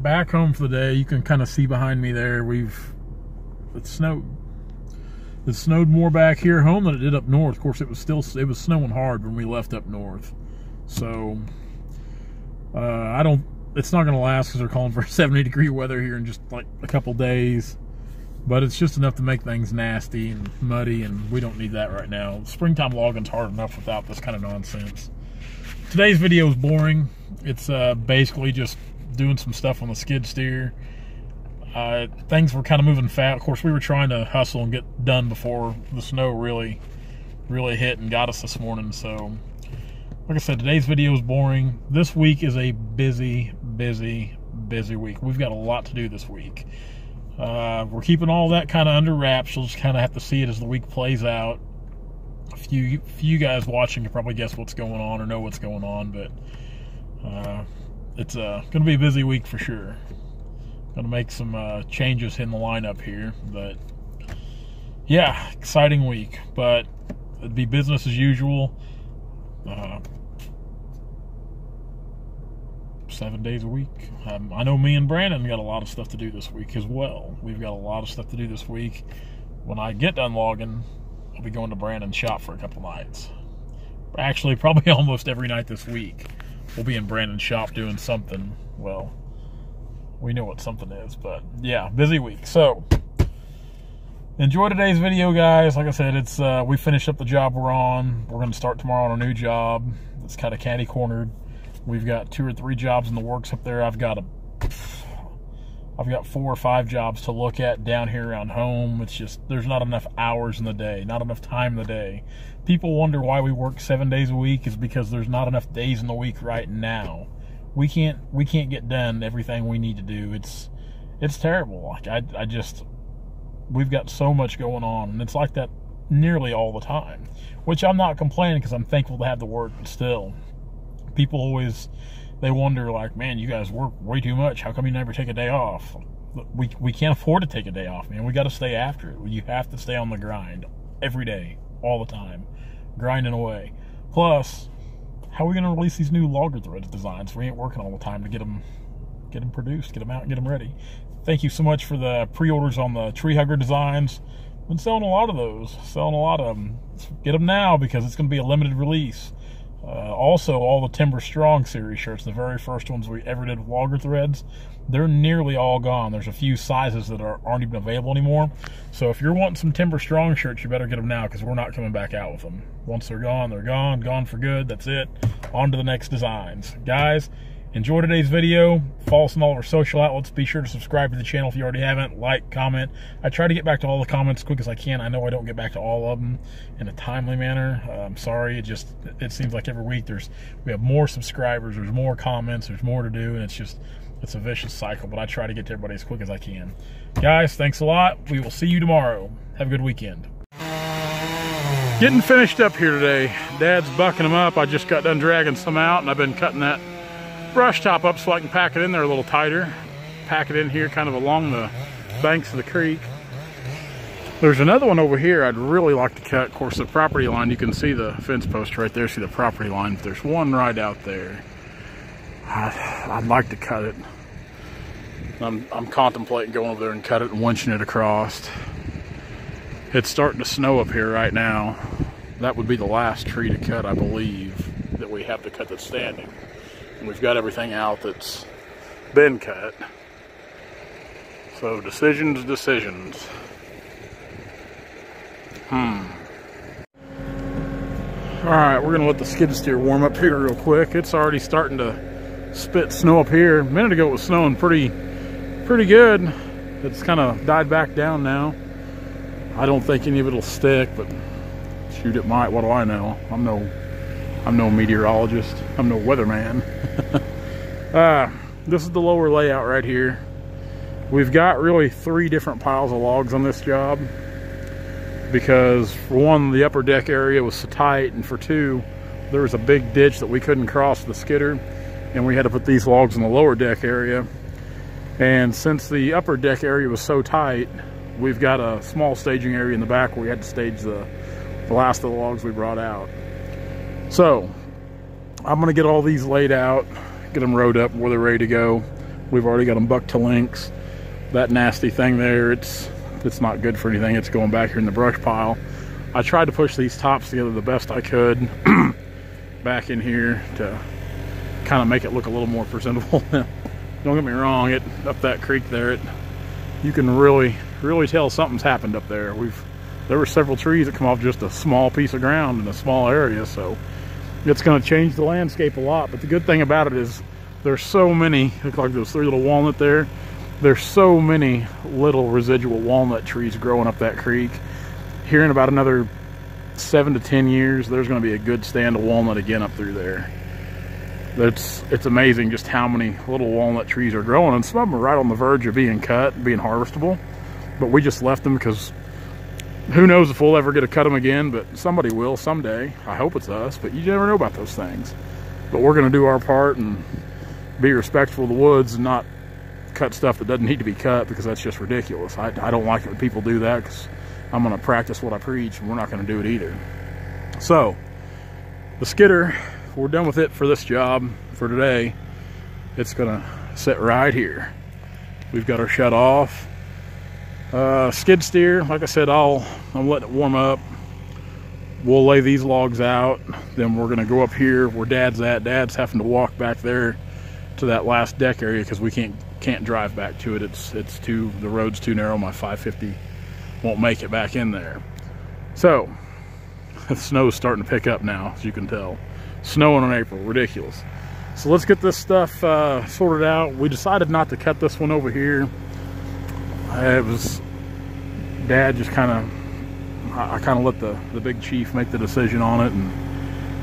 back home for the day. You can kind of see behind me there. It snowed. It snowed more back here home than it did up north. Of course, it was snowing hard when we left up north. So it's not going to last because they're calling for 70-degree weather here in just like a couple days. But it's just enough to make things nasty and muddy, and we don't need that right now. Springtime logging's hard enough without this kind of nonsense. Today's video is boring. It's basically just doing some stuff on the skid steer. Things were kind of moving fast. Of course, we were trying to hustle and get done before the snow really hit and got us this morning. So, like I said, today's video is boring. This week is a busy week. We've got a lot to do this week. We're keeping all that kind of under wraps. You'll just kind of have to see it as the week plays out. A few guys watching can probably guess what's going on or know what's going on, but it's going to be a busy week for sure. Going to make some changes in the lineup here, but yeah, exciting week. But it'd be business as usual. 7 days a week. I know me and Brandon got a lot of stuff to do this week as well. We've got a lot of stuff to do this week. When I get done logging, I'll be going to Brandon's shop for a couple nights. Actually, probably almost every night this week, we'll be in Brandon's shop doing something. Well, we know what something is, but yeah, busy week. So, enjoy today's video, guys. Like I said, it's we finished up the job we're on. We're going to start tomorrow on a new job. It's kind of catty-cornered. We've got 2 or 3 jobs in the works up there. I've got 4 or 5 jobs to look at down here around home. It's just, there's not enough hours in the day, not enough time in the day. People wonder why we work 7 days a week. Is because there's not enough days in the week right now. We can't get done everything we need to do. It's terrible. Like we've got so much going on, and it's like that nearly all the time. Which I'm not complaining, because I'm thankful to have the work, but still. People always, they wonder, like, man, you guys work way too much. How come you never take a day off? We can't afford to take a day off, man. We got to stay after it. You have to stay on the grind every day, all the time, grinding away. Plus, how are we going to release these new logger threads designs? We ain't working all the time to get them produced, get them out, and get them ready. Thank you so much for the pre-orders on the tree hugger designs. Been selling a lot of those, selling a lot of them. Get them now, because it's going to be a limited release. Also, all the Timber Strong series shirts, the very first ones we ever did with logger threads, they're nearly all gone. There's a few sizes that aren't even available anymore. So if you're wanting some Timber Strong shirts, you better get them now, because we're not coming back out with them. Once they're gone for good. That's it. On to the next designs. Guys, enjoy today's video. Follow us on all of our social outlets. Be sure to subscribe to the channel if you already haven't. Like, comment. I try to get back to all the comments as quick as I can. I know I don't get back to all of them in a timely manner. I'm sorry. It seems like every week we have more subscribers, there's more comments, there's more to do, and it's a vicious cycle, but I try to get to everybody as quick as I can. Guys, thanks a lot. We will see you tomorrow. Have a good weekend. Getting finished up here today. Dad's bucking them up. I just got done dragging some out, and I've been cutting that brush top up so I can pack it in there a little tighter. Pack it in here kind of along the banks of the creek. There's another one over here I'd really like to cut. Of course, the property line, you can see the fence post right there, see the property line. But there's one right out there. I'd like to cut it. I'm contemplating going over there and cut it and winching it across. It's starting to snow up here right now. That would be the last tree to cut, I believe, that we have to cut that's standing. We've got everything out that's been cut. So decisions. Alright, we're gonna let the skid steer warm up here real quick. It's already starting to spit snow up here. A minute ago it was snowing pretty good. It's kind of died back down now. I don't think any of it'll stick, but shoot, it might. What do I know? I'm no meteorologist. I'm no weatherman. This is the lower layout right here. We've got really 3 different piles of logs on this job, because for one, the upper deck area was so tight, and for 2, there was a big ditch that we couldn't cross the skidder, and we had to put these logs in the lower deck area. And since the upper deck area was so tight, we've got a small staging area in the back where we had to stage the last of the logs we brought out. So I'm gonna get all these laid out, get them rode up where they're ready to go. We've already got them bucked to lengths. That nasty thing there, it's not good for anything. It's going back here in the brush pile. I tried to push these tops together the best I could back in here to kind of make it look a little more presentable. Don't get me wrong, up that creek there, you can really tell something's happened up there. There were several trees that come off just a small piece of ground in a small area, so it's going to change the landscape a lot. But the good thing about it is there's so many, look like those 3 little walnut there. There's so many little residual walnut trees growing up that creek. Here in about another 7 to 10 years, there's going to be a good stand of walnut again up through there. It's amazing just how many little walnut trees are growing, and some of them are right on the verge of being cut, being harvestable. But we just left them because who knows if we'll ever get to cut them again, but somebody will someday. I hope it's us, but you never know about those things. But we're going to do our part and be respectful of the woods and not cut stuff that doesn't need to be cut, because that's just ridiculous. I don't like it when people do that, because I'm going to practice what I preach, and we're not going to do it either. So the skidder, we're done with it for this job for today. It's going to sit right here. We've got her shut off. Skid steer, like I said, I'm letting it warm up. We'll lay these logs out, then we're going to go up here where Dad's at. Dad's having to walk back there to that last deck area because we can't drive back to it. The road's too narrow. My 550 won't make it back in there. So the snow's starting to pick up now, as you can tell. Snowing in April, ridiculous. So let's get this stuff sorted out. We decided not to cut this one over here. It was Dad just I kind of let the big chief make the decision on it, and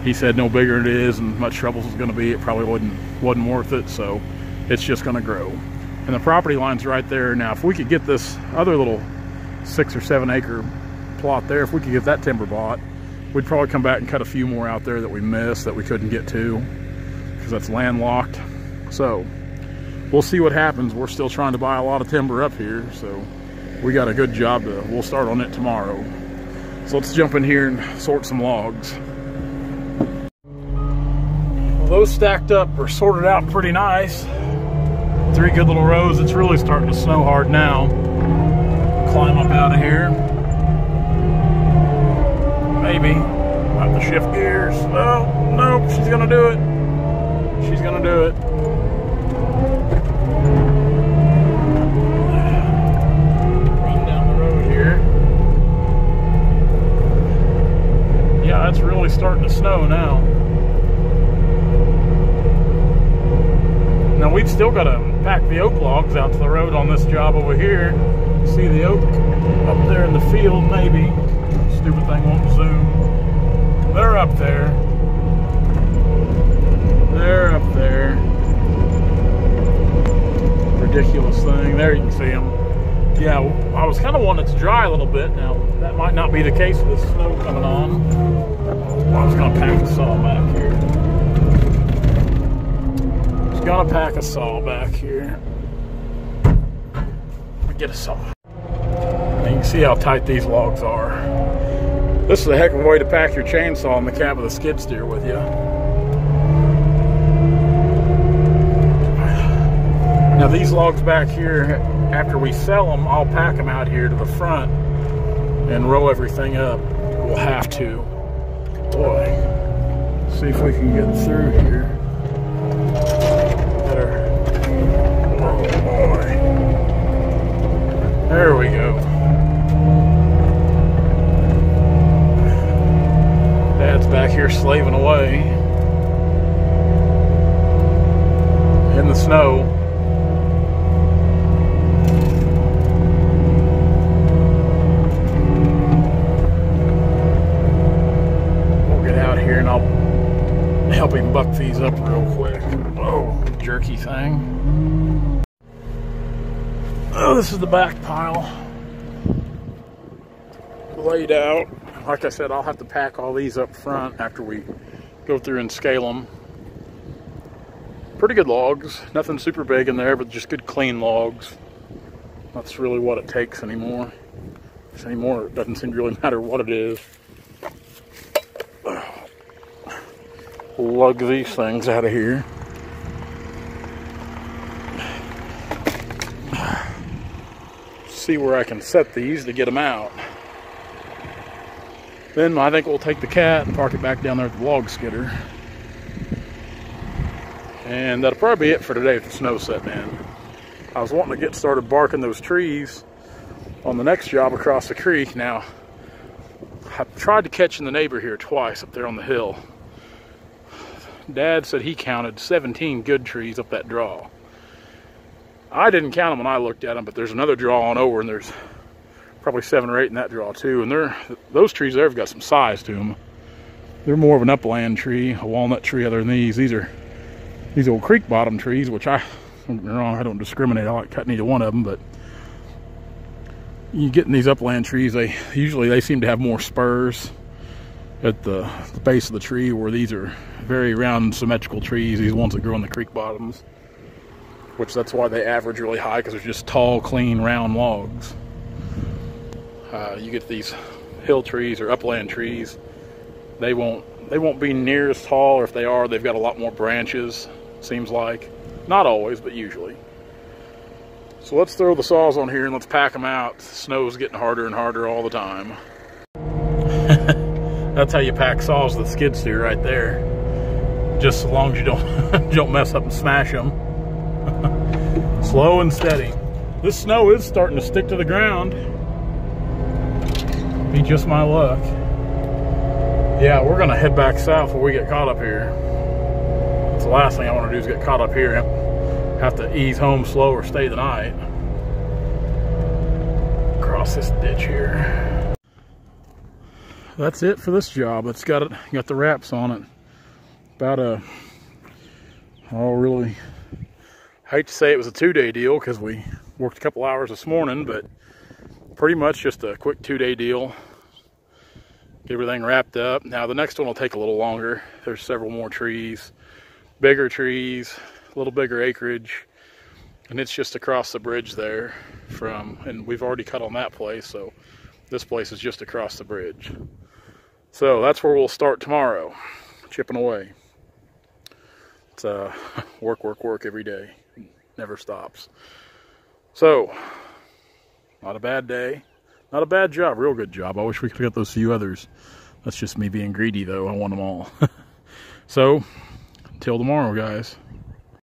he said no bigger it is and much trouble is going to be, it probably wasn't worth it, so it's just going to grow. And the property line's right there. Now if we could get this other little 6 or 7 acre plot there, if we could get that timber bought, we'd probably come back and cut a few more out there that we missed, that we couldn't get to, because that's landlocked. So we'll see what happens. We're still trying to buy a lot of timber up here, so we got a good job we'll start on it tomorrow. So let's jump in here and sort some logs. Well, those stacked up are sorted out pretty nice. 3 good little rows. It's really starting to snow hard now. Climb up out of here. Maybe. I'll have to shift gears. Oh, nope, she's gonna do it. She's gonna do it. Run down the road here. Yeah, it's really starting to snow now. Now we've still got to pack the oak logs out to the road on this job over here. See the oak up there in the field, maybe. Stupid thing won't zoom. They're up there. They're up there. Ridiculous thing. There you can see them. Yeah, I was kind of wanting it to dry a little bit. Now, that might not be the case with the snow coming on. I was going to pack a saw back here. Just going to pack a saw back here. Get a saw. And you can see how tight these logs are. This is a heck of a way to pack your chainsaw in the cab of the skid steer with you. Now these logs back here, after we sell them, I'll pack them out here to the front and roll everything up. We'll have to. Boy, see if we can get through here. Better. Oh boy. There we go. Dad's back here slaving away in the snow. We'll get out here and I'll help him buck these up real quick. Oh, jerky thing. Oh, this is the back pile laid out. Like I said, I'll have to pack all these up front after we go through and scale them. Pretty good logs. Nothing super big in there, but just good clean logs. That's really what it takes anymore. Anymore, it doesn't seem to really matter what it is. Lug these things out of here. see where I can set these to get them out. Then I think we'll take the cat and park it back down there at the log skidder. And that'll probably be it for today with the snow setting in. I was wanting to get started barking those trees on the next job across the creek. Now, I've tried to catch the neighbor here twice up there on the hill. Dad said he counted 17 good trees up that draw. I didn't count them when I looked at them, but there's another draw on over, and there's probably 7 or 8 in that draw too. And those trees there have got some size to them. They're more of an upland tree, a walnut tree other than these. These are these old creek bottom trees, which don't get me wrong, I don't discriminate. I like cutting either one of them, but you get in these upland trees, they usually seem to have more spurs at the base of the tree, where these are very round, symmetrical trees, these ones that grow in the creek bottoms, which that's why they average really high, because they're just tall, clean, round logs. You get these hill trees or upland trees, they won't be near as tall, or if they are, they've got a lot more branches, seems like. Not always, but usually. So let's throw the saws on here and let's pack them out. The snow's getting harder and harder all the time. That's how you pack saws with a skid steer right there. Just so long as you don't mess up and smash them. Slow and steady. This snow is starting to stick to the ground. Be just my luck. Yeah, we're gonna head back south before we get caught up here. That's the last thing I want to do is get caught up here. Have to ease home slow or stay the night. Across this ditch here. That's it for this job. It's got the wraps on it. About really, I hate to say it was a 2-day deal because we worked a couple hours this morning, but pretty much just a quick 2-day deal. Get everything wrapped up. Now the next one will take a little longer. There's several more trees, bigger trees, a little bigger acreage, and it's just across the bridge there and we've already cut on that place, so this place is just across the bridge. So that's where we'll start tomorrow, chipping away. It's work every day, never stops. So, not a bad day, not a bad job, real good job. I wish we could have got those few others. That's just me being greedy though, I want them all. So, until tomorrow, guys.